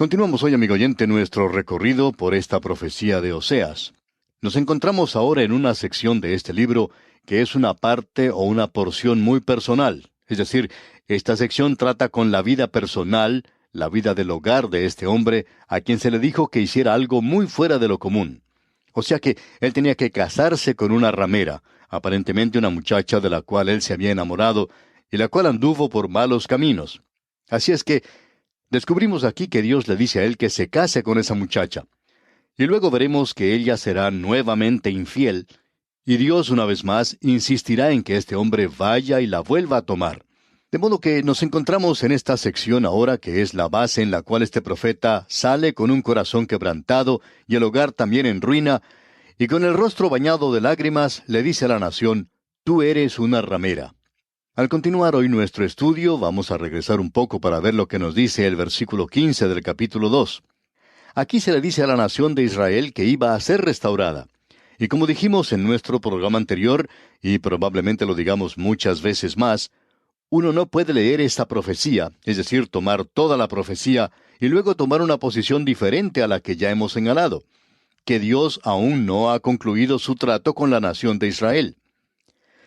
Continuamos hoy, amigo oyente, nuestro recorrido por esta profecía de Oseas. Nos encontramos ahora en una sección de este libro que es una parte o una porción muy personal. Es decir, esta sección trata con la vida personal, la vida del hogar de este hombre, a quien se le dijo que hiciera algo muy fuera de lo común. O sea que él tenía que casarse con una ramera, aparentemente una muchacha de la cual él se había enamorado y la cual anduvo por malos caminos. Así es que descubrimos aquí que Dios le dice a él que se case con esa muchacha. Y luego veremos que ella será nuevamente infiel, y Dios una vez más insistirá en que este hombre vaya y la vuelva a tomar. De modo que nos encontramos en esta sección ahora que es la base en la cual este profeta sale con un corazón quebrantado y el hogar también en ruina, y con el rostro bañado de lágrimas le dice a la nación, «Tú eres una ramera». Al continuar hoy nuestro estudio, vamos a regresar un poco para ver lo que nos dice el versículo 15 del capítulo 2. Aquí se le dice a la nación de Israel que iba a ser restaurada. Y como dijimos en nuestro programa anterior, y probablemente lo digamos muchas veces más, uno no puede leer esta profecía, es decir, tomar toda la profecía, y luego tomar una posición diferente a la que ya hemos señalado, que Dios aún no ha concluido su trato con la nación de Israel.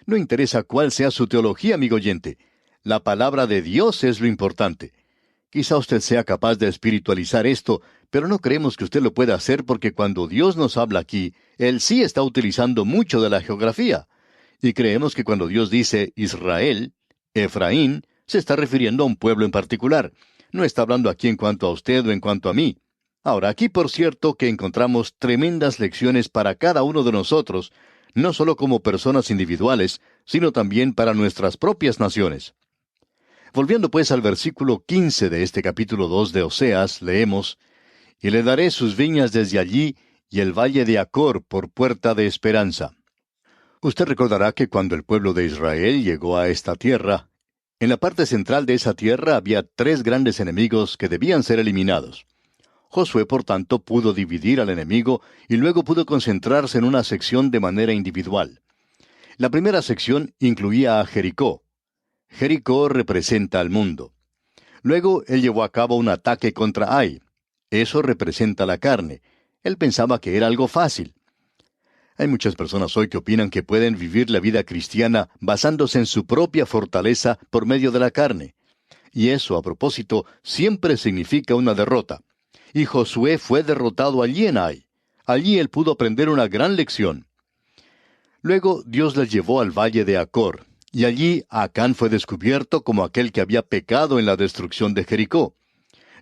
No interesa cuál sea su teología, amigo oyente. La palabra de Dios es lo importante. Quizá usted sea capaz de espiritualizar esto, pero no creemos que usted lo pueda hacer porque cuando Dios nos habla aquí, Él sí está utilizando mucho de la geografía. Y creemos que cuando Dios dice Israel, Efraín, se está refiriendo a un pueblo en particular. No está hablando aquí en cuanto a usted o en cuanto a mí. Ahora, aquí por cierto que encontramos tremendas lecciones para cada uno de nosotros, no solo como personas individuales, sino también para nuestras propias naciones. Volviendo pues al versículo 15 de este capítulo 2 de Oseas, leemos, «Y le daré sus viñas desde allí, y el valle de Acor por puerta de esperanza». Usted recordará que cuando el pueblo de Israel llegó a esta tierra, en la parte central de esa tierra había tres grandes enemigos que debían ser eliminados. Josué, por tanto, pudo dividir al enemigo y luego pudo concentrarse en una sección de manera individual. La primera sección incluía a Jericó. Jericó representa al mundo. Luego él llevó a cabo un ataque contra Ai. Eso representa la carne. Él pensaba que era algo fácil. Hay muchas personas hoy que opinan que pueden vivir la vida cristiana basándose en su propia fortaleza por medio de la carne. Y eso, a propósito, siempre significa una derrota. Y Josué fue derrotado allí en Ai. Allí él pudo aprender una gran lección. Luego Dios les llevó al valle de Acor, y allí Acán fue descubierto como aquel que había pecado en la destrucción de Jericó.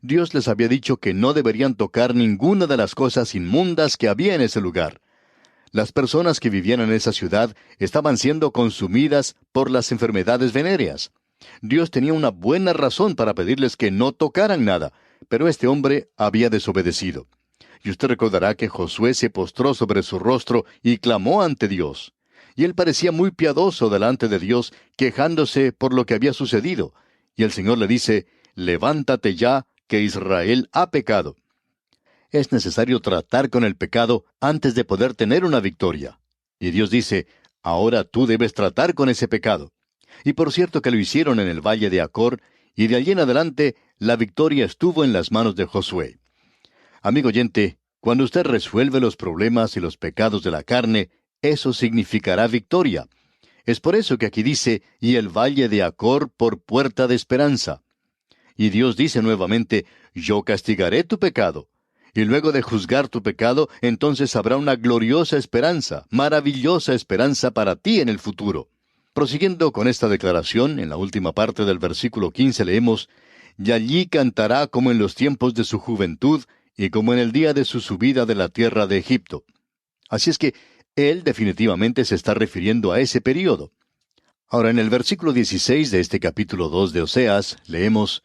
Dios les había dicho que no deberían tocar ninguna de las cosas inmundas que había en ese lugar. Las personas que vivían en esa ciudad estaban siendo consumidas por las enfermedades venéreas. Dios tenía una buena razón para pedirles que no tocaran nada, pero este hombre había desobedecido. Y usted recordará que Josué se postró sobre su rostro y clamó ante Dios. Y él parecía muy piadoso delante de Dios, quejándose por lo que había sucedido. Y el Señor le dice, «Levántate ya, que Israel ha pecado». Es necesario tratar con el pecado antes de poder tener una victoria. Y Dios dice, «Ahora tú debes tratar con ese pecado». Y por cierto que lo hicieron en el valle de Acor, y de allí en adelante la victoria estuvo en las manos de Josué. Amigo oyente, cuando usted resuelve los problemas y los pecados de la carne, eso significará victoria. Es por eso que aquí dice, «Y el valle de Acor por puerta de esperanza». Y Dios dice nuevamente, «Yo castigaré tu pecado». Y luego de juzgar tu pecado, entonces habrá una gloriosa esperanza, maravillosa esperanza para ti en el futuro. Prosiguiendo con esta declaración, en la última parte del versículo 15 leemos, «Y allí cantará como en los tiempos de su juventud, y como en el día de su subida de la tierra de Egipto». Así es que él definitivamente se está refiriendo a ese período. Ahora, en el versículo 16 de este capítulo 2 de Oseas, leemos,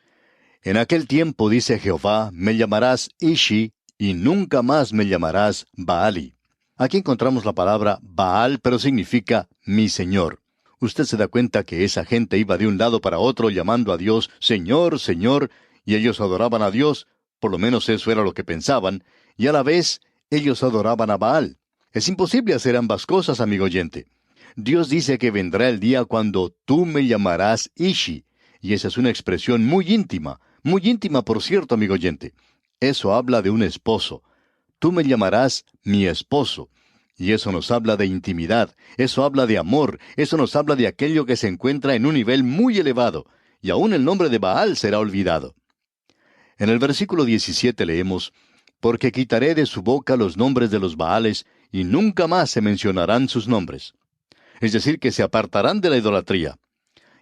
«En aquel tiempo, dice Jehová, me llamarás Ishi, y nunca más me llamarás Baali». Aquí encontramos la palabra Baal, pero significa mi Señor. Usted se da cuenta que esa gente iba de un lado para otro llamando a Dios Señor, Señor, y ellos adoraban a Dios, por lo menos eso era lo que pensaban, y a la vez ellos adoraban a Baal. Es imposible hacer ambas cosas, amigo oyente. Dios dice que vendrá el día cuando tú me llamarás Ishi, y esa es una expresión muy íntima por cierto, amigo oyente. Eso habla de un esposo. Tú me llamarás mi esposo. Y eso nos habla de intimidad, eso habla de amor, eso nos habla de aquello que se encuentra en un nivel muy elevado, y aún el nombre de Baal será olvidado. En el versículo 17 leemos, porque quitaré de su boca los nombres de los Baales, y nunca más se mencionarán sus nombres. Es decir, que se apartarán de la idolatría.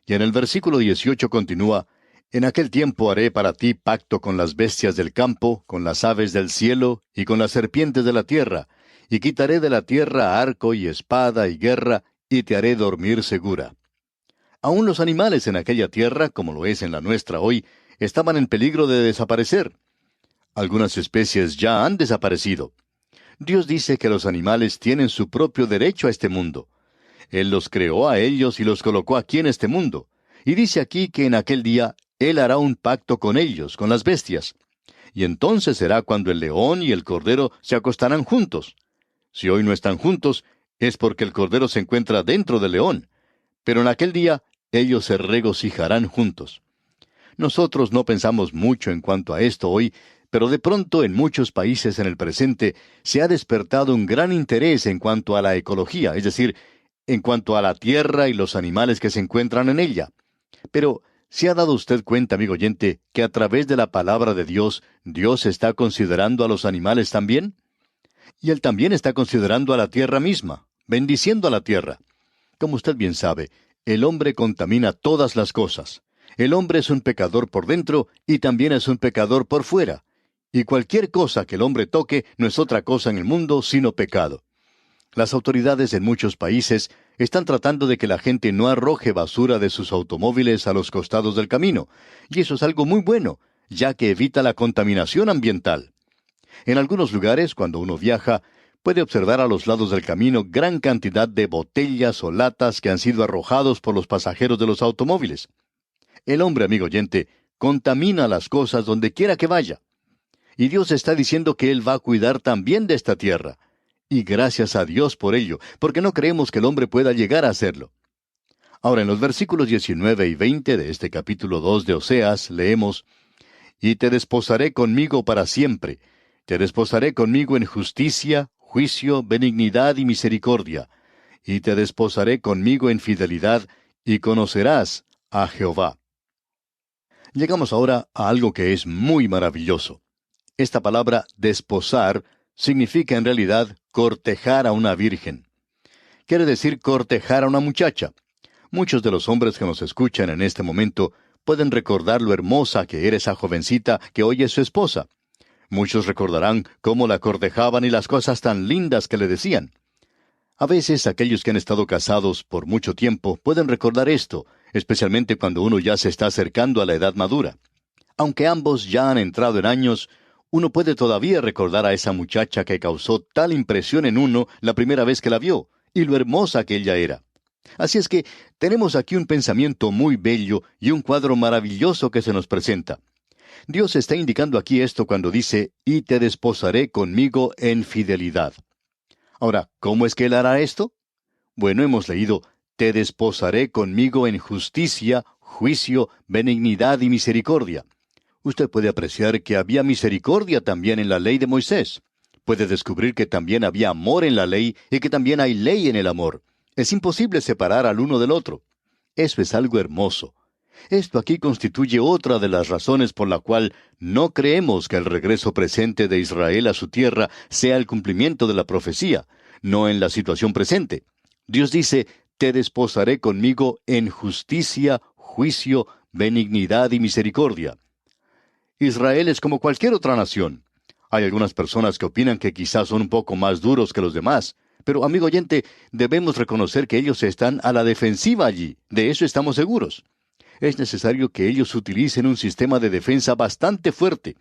Y en el versículo 18 continúa, en aquel tiempo haré para ti pacto con las bestias del campo, con las aves del cielo, y con las serpientes de la tierra, y quitaré de la tierra arco y espada y guerra, y te haré dormir segura. Aún los animales en aquella tierra, como lo es en la nuestra hoy, estaban en peligro de desaparecer. Algunas especies ya han desaparecido. Dios dice que los animales tienen su propio derecho a este mundo. Él los creó a ellos y los colocó aquí en este mundo. Y dice aquí que en aquel día Él hará un pacto con ellos, con las bestias. Y entonces será cuando el león y el cordero se acostarán juntos. Si hoy no están juntos, es porque el cordero se encuentra dentro del león. Pero en aquel día ellos se regocijarán juntos. Nosotros no pensamos mucho en cuanto a esto hoy, pero de pronto en muchos países en el presente se ha despertado un gran interés en cuanto a la ecología, es decir, en cuanto a la tierra y los animales que se encuentran en ella. Pero, ¿se ha dado usted cuenta, amigo oyente, que a través de la palabra de Dios, Dios está considerando a los animales también? Y Él también está considerando a la tierra misma, bendiciendo a la tierra. Como usted bien sabe, el hombre contamina todas las cosas. El hombre es un pecador por dentro y también es un pecador por fuera. Y cualquier cosa que el hombre toque no es otra cosa en el mundo sino pecado. Las autoridades en muchos países están tratando de que la gente no arroje basura de sus automóviles a los costados del camino, y eso es algo muy bueno, ya que evita la contaminación ambiental. En algunos lugares, cuando uno viaja, puede observar a los lados del camino gran cantidad de botellas o latas que han sido arrojados por los pasajeros de los automóviles. El hombre, amigo oyente, contamina las cosas donde quiera que vaya. Y Dios está diciendo que Él va a cuidar también de esta tierra. Y gracias a Dios por ello, porque no creemos que el hombre pueda llegar a hacerlo. Ahora, en los versículos 19 y 20 de este capítulo 2 de Oseas, leemos, y te desposaré conmigo para siempre. Te desposaré conmigo en justicia, juicio, benignidad y misericordia. Y te desposaré conmigo en fidelidad, y conocerás a Jehová. Llegamos ahora a algo que es muy maravilloso. Esta palabra desposar significa en realidad cortejar a una virgen. Quiere decir cortejar a una muchacha. Muchos de los hombres que nos escuchan en este momento pueden recordar lo hermosa que era esa jovencita que hoy es su esposa. Muchos recordarán cómo la cortejaban y las cosas tan lindas que le decían. A veces aquellos que han estado casados por mucho tiempo pueden recordar esto, especialmente cuando uno ya se está acercando a la edad madura. Aunque ambos ya han entrado en años, uno puede todavía recordar a esa muchacha que causó tal impresión en uno la primera vez que la vio, y lo hermosa que ella era. Así es que tenemos aquí un pensamiento muy bello y un cuadro maravilloso que se nos presenta. Dios está indicando aquí esto cuando dice, y te desposaré conmigo en fidelidad. Ahora, ¿cómo es que Él hará esto? Bueno, hemos leído, te desposaré conmigo en justicia, juicio, benignidad y misericordia. Usted puede apreciar que había misericordia también en la ley de Moisés. Puede descubrir que también había amor en la ley y que también hay ley en el amor. Es imposible separar al uno del otro. Eso es algo hermoso. Esto aquí constituye otra de las razones por la cual no creemos que el regreso presente de Israel a su tierra sea el cumplimiento de la profecía, no en la situación presente. Dios dice, te desposaré conmigo en justicia, juicio, benignidad y misericordia. Israel es como cualquier otra nación. Hay algunas personas que opinan que quizás son un poco más duros que los demás, pero amigo oyente, debemos reconocer que ellos están a la defensiva allí, de eso estamos seguros. Es necesario que ellos utilicen un sistema de defensa bastante fuerte,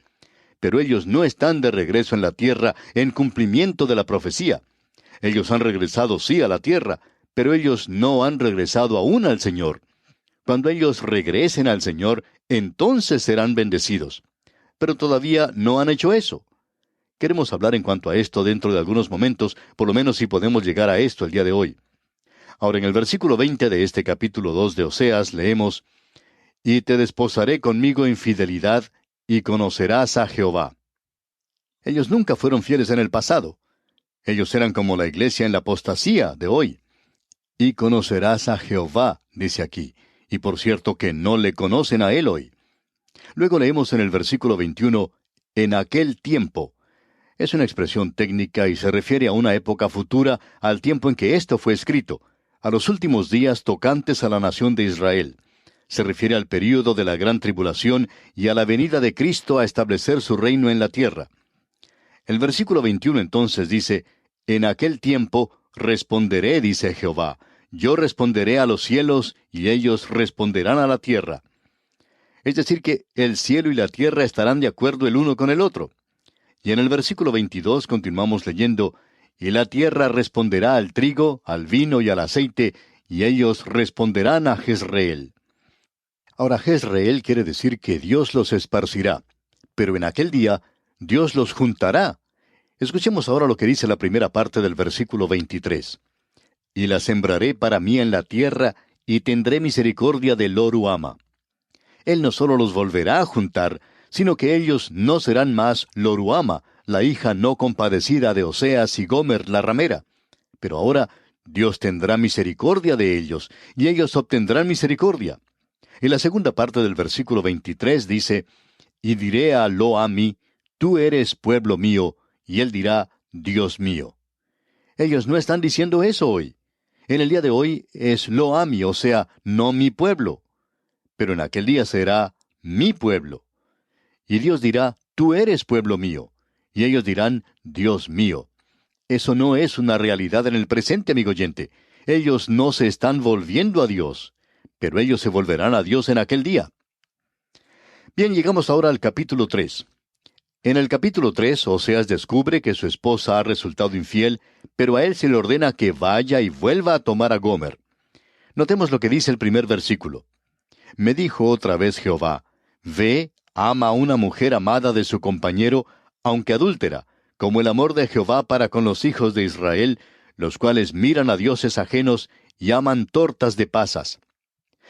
pero ellos no están de regreso en la tierra en cumplimiento de la profecía. Ellos han regresado sí a la tierra, pero ellos no han regresado aún al Señor. Cuando ellos regresen al Señor, entonces serán bendecidos. Pero todavía no han hecho eso. Queremos hablar en cuanto a esto dentro de algunos momentos, por lo menos si podemos llegar a esto el día de hoy. Ahora, en el versículo 20 de este capítulo 2 de Oseas leemos, y te desposaré conmigo en fidelidad, y conocerás a Jehová. Ellos nunca fueron fieles en el pasado. Ellos eran como la iglesia en la apostasía de hoy. Y conocerás a Jehová, dice aquí, y por cierto que no le conocen a él hoy. Luego leemos en el versículo 21, en aquel tiempo. Es una expresión técnica y se refiere a una época futura, al tiempo en que esto fue escrito, a los últimos días tocantes a la nación de Israel. Se refiere al período de la gran tribulación y a la venida de Cristo a establecer su reino en la tierra. El versículo 21 entonces dice, en aquel tiempo responderé, dice Jehová, yo responderé a los cielos y ellos responderán a la tierra. Es decir que el cielo y la tierra estarán de acuerdo el uno con el otro. Y en el versículo 22 continuamos leyendo, y la tierra responderá al trigo, al vino y al aceite, y ellos responderán a Jezreel. Ahora, Jezreel quiere decir que Dios los esparcirá, pero en aquel día Dios los juntará. Escuchemos ahora lo que dice la primera parte del versículo 23. Y la sembraré para mí en la tierra, y tendré misericordia de Lo-ruhama. Él no solo los volverá a juntar, sino que ellos no serán más Lo-ruhama, la hija no compadecida de Oseas y Gomer la ramera. Pero ahora Dios tendrá misericordia de ellos, y ellos obtendrán misericordia. En la segunda parte del versículo 23 dice, y diré a Lo-ammi, tú eres pueblo mío, y él dirá, Dios mío. Ellos no están diciendo eso hoy. En el día de hoy es Lo-ammi, o sea, no mi pueblo. Pero en aquel día será mi pueblo. Y Dios dirá, tú eres pueblo mío. Y ellos dirán, Dios mío. Eso no es una realidad en el presente, amigo oyente. Ellos no se están volviendo a Dios, pero ellos se volverán a Dios en aquel día. Bien, llegamos ahora al capítulo 3. En el capítulo 3, Oseas descubre que su esposa ha resultado infiel, pero a él se le ordena que vaya y vuelva a tomar a Gomer. Notemos lo que dice el primer versículo. Me dijo otra vez Jehová, ve, ama a una mujer amada de su compañero, aunque adúltera, como el amor de Jehová para con los hijos de Israel, los cuales miran a dioses ajenos y aman tortas de pasas.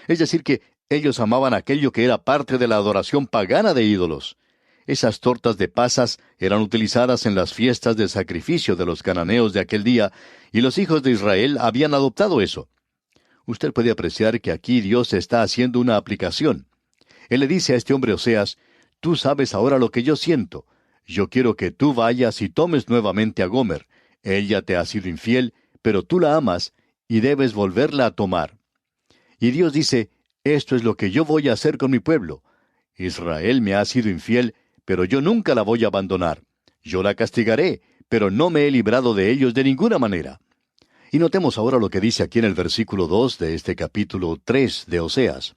Es decir que ellos amaban aquello que era parte de la adoración pagana de ídolos. Esas tortas de pasas eran utilizadas en las fiestas de sacrificio de los cananeos de aquel día, y los hijos de Israel habían adoptado eso. Usted puede apreciar que aquí Dios está haciendo una aplicación. Él le dice a este hombre Oseas, tú sabes ahora lo que yo siento. Yo quiero que tú vayas y tomes nuevamente a Gomer. Ella te ha sido infiel, pero tú la amas, y debes volverla a tomar. Y Dios dice, esto es lo que yo voy a hacer con mi pueblo. Israel me ha sido infiel, pero yo nunca la voy a abandonar. Yo la castigaré, pero no me he librado de ellos de ninguna manera. Y notemos ahora lo que dice aquí en el versículo 2 de este capítulo 3 de Oseas.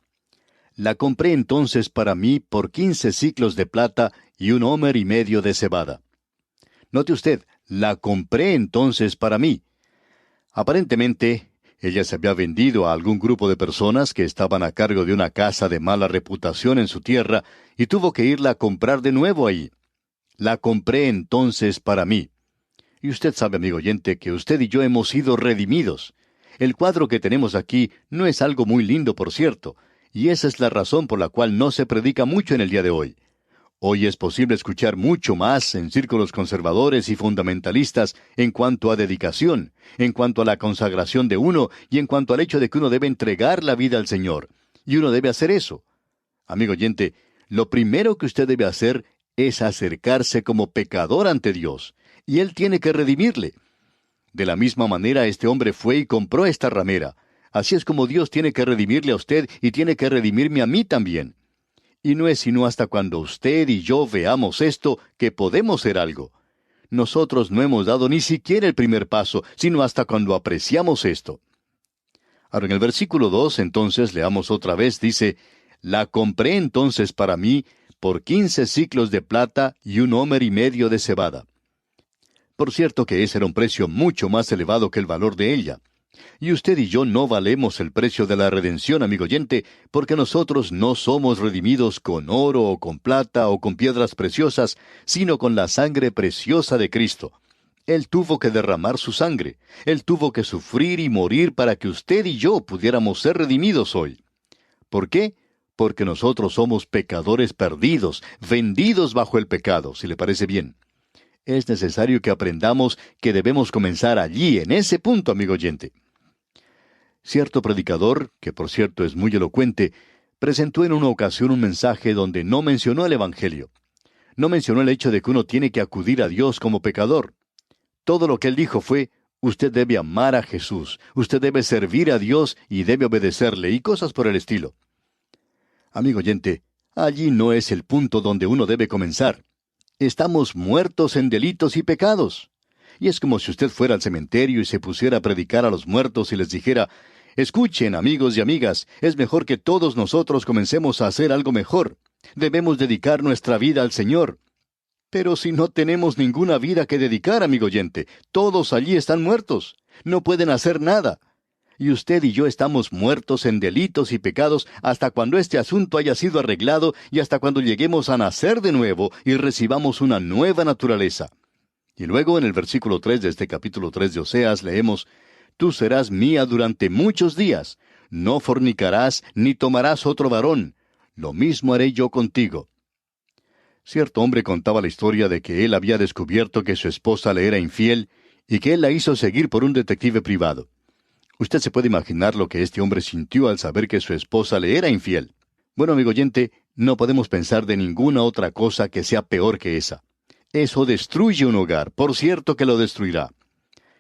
La compré entonces para mí por 15 siclos de plata y 1,5 homer de cebada. Note usted, la compré entonces para mí. Aparentemente, ella se había vendido a algún grupo de personas que estaban a cargo de una casa de mala reputación en su tierra y tuvo que irla a comprar de nuevo ahí. La compré entonces para mí. Y usted sabe, amigo oyente, que usted y yo hemos sido redimidos. El cuadro que tenemos aquí no es algo muy lindo, por cierto, y esa es la razón por la cual no se predica mucho en el día de hoy. Hoy es posible escuchar mucho más en círculos conservadores y fundamentalistas en cuanto a dedicación, en cuanto a la consagración de uno y en cuanto al hecho de que uno debe entregar la vida al Señor. Y uno debe hacer eso. Amigo oyente, lo primero que usted debe hacer es acercarse como pecador ante Dios, y Él tiene que redimirle. De la misma manera este hombre fue y compró esta ramera. Así es como Dios tiene que redimirle a usted y tiene que redimirme a mí también. Y no es sino hasta cuando usted y yo veamos esto que podemos hacer algo. Nosotros no hemos dado ni siquiera el primer paso, sino hasta cuando apreciamos esto. Ahora en el versículo 2, entonces, leamos otra vez, dice, la compré entonces para mí por 15 siclos de plata y 1,5 homer de cebada. Por cierto que ese era un precio mucho más elevado que el valor de ella. Y usted y yo no valemos el precio de la redención, amigo oyente, porque nosotros no somos redimidos con oro o con plata o con piedras preciosas, sino con la sangre preciosa de Cristo. Él tuvo que derramar su sangre. Él tuvo que sufrir y morir para que usted y yo pudiéramos ser redimidos hoy. ¿Por qué? Porque nosotros somos pecadores perdidos, vendidos bajo el pecado, si le parece bien. Es necesario que aprendamos que debemos comenzar allí, en ese punto, amigo oyente. Cierto predicador, que por cierto es muy elocuente, presentó en una ocasión un mensaje donde no mencionó el Evangelio. No mencionó el hecho de que uno tiene que acudir a Dios como pecador. Todo lo que él dijo fue, usted debe amar a Jesús, usted debe servir a Dios y debe obedecerle, y cosas por el estilo. Amigo oyente, allí no es el punto donde uno debe comenzar. Estamos muertos en delitos y pecados. Y es como si usted fuera al cementerio y se pusiera a predicar a los muertos y les dijera, escuchen, amigos y amigas, es mejor que todos nosotros comencemos a hacer algo mejor. Debemos dedicar nuestra vida al Señor. Pero si no tenemos ninguna vida que dedicar, amigo oyente, todos allí están muertos. No pueden hacer nada. Y usted y yo estamos muertos en delitos y pecados hasta cuando este asunto haya sido arreglado y hasta cuando lleguemos a nacer de nuevo y recibamos una nueva naturaleza. Y luego en el versículo 3 de este capítulo 3 de Oseas leemos, tú serás mía durante muchos días, no fornicarás ni tomarás otro varón, lo mismo haré yo contigo. Cierto hombre contaba la historia de que él había descubierto que su esposa le era infiel y que él la hizo seguir por un detective privado. Usted se puede imaginar lo que este hombre sintió al saber que su esposa le era infiel. Bueno, amigo oyente, no podemos pensar de ninguna otra cosa que sea peor que esa. Eso destruye un hogar, por cierto que lo destruirá.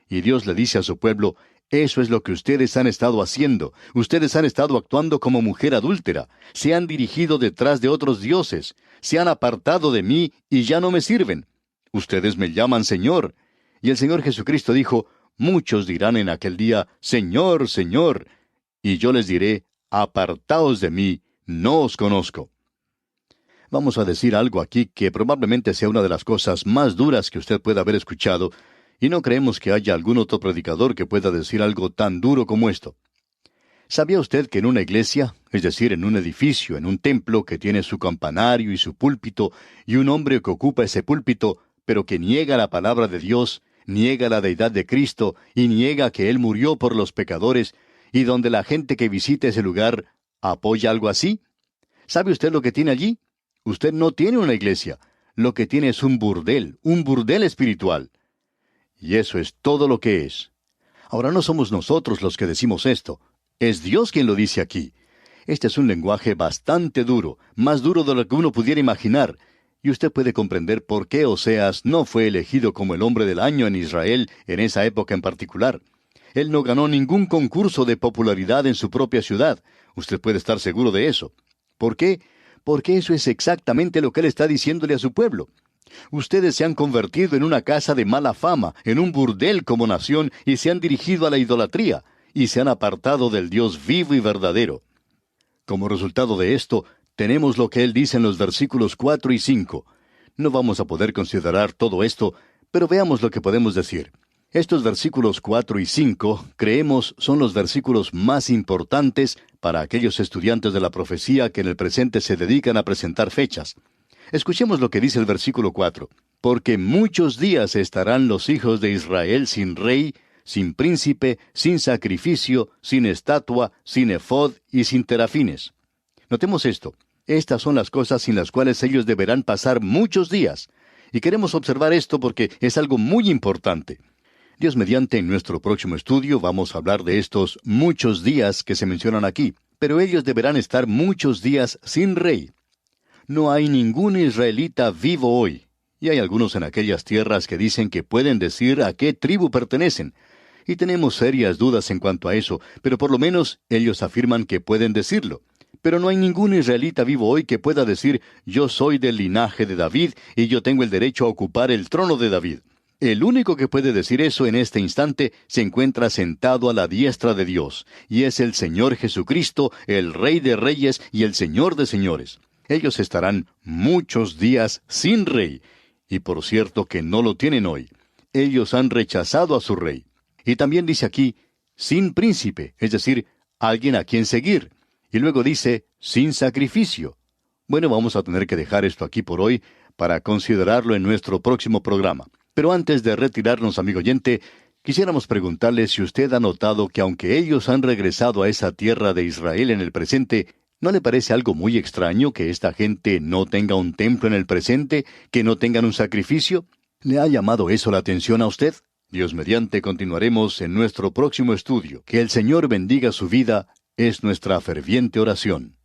Y Dios le dice a su pueblo, eso es lo que ustedes han estado haciendo. Ustedes han estado actuando como mujer adúltera. Se han dirigido detrás de otros dioses. Se han apartado de mí y ya no me sirven. Ustedes me llaman Señor. Y el Señor Jesucristo dijo, muchos dirán en aquel día, Señor, Señor. Y yo les diré, apartaos de mí, no os conozco. Vamos a decir algo aquí que probablemente sea una de las cosas más duras que usted pueda haber escuchado, y no creemos que haya algún otro predicador que pueda decir algo tan duro como esto. ¿Sabía usted que en una iglesia, es decir, en un edificio, en un templo que tiene su campanario y su púlpito, y un hombre que ocupa ese púlpito, pero que niega la palabra de Dios, niega la deidad de Cristo y niega que Él murió por los pecadores, y donde la gente que visita ese lugar apoya algo así? ¿Sabe usted lo que tiene allí? Usted no tiene una iglesia. Lo que tiene es un burdel espiritual. Y eso es todo lo que es. Ahora no somos nosotros los que decimos esto. Es Dios quien lo dice aquí. Este es un lenguaje bastante duro, más duro de lo que uno pudiera imaginar. Y usted puede comprender por qué Oseas no fue elegido como el hombre del año en Israel en esa época en particular. Él no ganó ningún concurso de popularidad en su propia ciudad. Usted puede estar seguro de eso. ¿Por qué? Porque eso es exactamente lo que él está diciéndole a su pueblo. Ustedes se han convertido en una casa de mala fama, en un burdel como nación, y se han dirigido a la idolatría, y se han apartado del Dios vivo y verdadero. Como resultado de esto, tenemos lo que él dice en los versículos 4 y 5. No vamos a poder considerar todo esto, pero veamos lo que podemos decir. Estos versículos 4 y 5, creemos, son los versículos más importantes para aquellos estudiantes de la profecía que en el presente se dedican a presentar fechas. Escuchemos lo que dice el versículo 4. Porque muchos días estarán los hijos de Israel sin rey, sin príncipe, sin sacrificio, sin estatua, sin efod y sin terafines. Notemos esto. Estas son las cosas sin las cuales ellos deberán pasar muchos días. Y queremos observar esto porque es algo muy importante. Dios mediante, en nuestro próximo estudio vamos a hablar de estos muchos días que se mencionan aquí. Pero ellos deberán estar muchos días sin rey. No hay ningún israelita vivo hoy, y hay algunos en aquellas tierras que dicen que pueden decir a qué tribu pertenecen, y tenemos serias dudas en cuanto a eso, pero por lo menos ellos afirman que pueden decirlo. Pero no hay ningún israelita vivo hoy que pueda decir, yo soy del linaje de David y yo tengo el derecho a ocupar el trono de David. El único que puede decir eso en este instante se encuentra sentado a la diestra de Dios, y es el Señor Jesucristo, el Rey de Reyes y el Señor de Señores. Ellos estarán muchos días sin rey, y por cierto que no lo tienen hoy. Ellos han rechazado a su rey. Y también dice aquí, sin príncipe, es decir, alguien a quien seguir. Y luego dice, sin sacrificio. Bueno, vamos a tener que dejar esto aquí por hoy para considerarlo en nuestro próximo programa. Pero antes de retirarnos, amigo oyente, quisiéramos preguntarle si usted ha notado que aunque ellos han regresado a esa tierra de Israel en el presente, ¿no le parece algo muy extraño que esta gente no tenga un templo en el presente, que no tengan un sacrificio? ¿Le ha llamado eso la atención a usted? Dios mediante continuaremos en nuestro próximo estudio. Que el Señor bendiga su vida es nuestra ferviente oración.